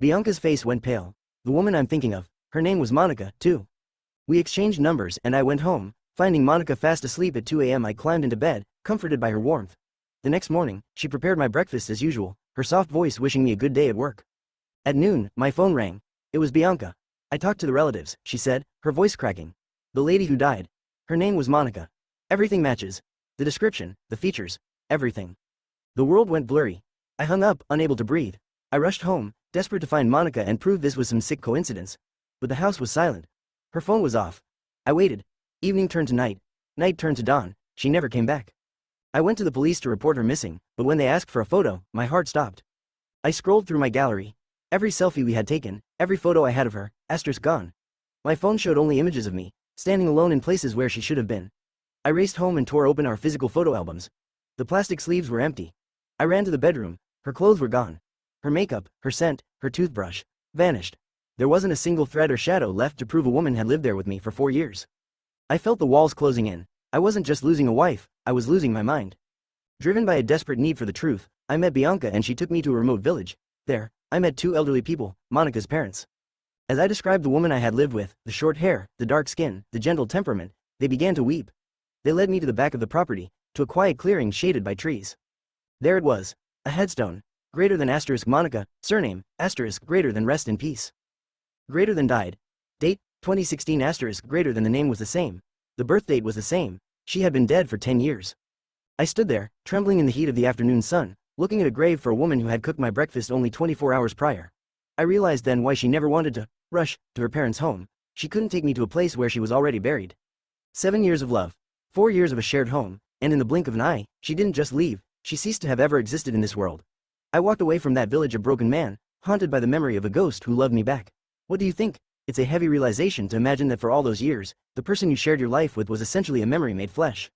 Bianca's face went pale. The woman I'm thinking of, her name was Monica, too. We exchanged numbers and I went home. Finding Monica fast asleep at 2 a.m. I climbed into bed, comforted by her warmth. The next morning, she prepared my breakfast as usual, her soft voice wishing me a good day at work. At noon, my phone rang. It was Bianca. I talked to the relatives, she said, her voice cracking. The lady who died. Her name was Monica. Everything matches. The description, the features, everything. The world went blurry. I hung up, unable to breathe. I rushed home, desperate to find Monica and prove this was some sick coincidence. But the house was silent. Her phone was off. I waited. Evening turned to night. Night turned to dawn. She never came back. I went to the police to report her missing, but when they asked for a photo, my heart stopped. I scrolled through my gallery. Every selfie we had taken, every photo I had of her, asterisk gone. My phone showed only images of me, standing alone in places where she should have been. I raced home and tore open our physical photo albums. The plastic sleeves were empty. I ran to the bedroom. Her clothes were gone. Her makeup, her scent, her toothbrush, vanished. There wasn't a single thread or shadow left to prove a woman had lived there with me for 4 years. I felt the walls closing in. I wasn't just losing a wife, I was losing my mind. Driven by a desperate need for the truth, I met Bianca and she took me to a remote village. There, I met 2 elderly people, Monica's parents. As I described the woman I had lived with, the short hair, the dark skin, the gentle temperament, they began to weep. They led me to the back of the property, to a quiet clearing shaded by trees. There it was, a headstone, greater than asterisk Monica, surname, asterisk greater than rest in peace. Greater than died. Date, 2016 asterisk greater than the name was the same. The birth date was the same. She had been dead for 10 years. I stood there, trembling in the heat of the afternoon sun, looking at a grave for a woman who had cooked my breakfast only 24 hours prior. I realized then why she never wanted to rush to her parents' home. She couldn't take me to a place where she was already buried. 7 years of love. 4 years of a shared home, and in the blink of an eye, she didn't just leave, she ceased to have ever existed in this world. I walked away from that village a broken man, haunted by the memory of a ghost who loved me back. What do you think? It's a heavy realization to imagine that for all those years, the person you shared your life with was essentially a memory made flesh.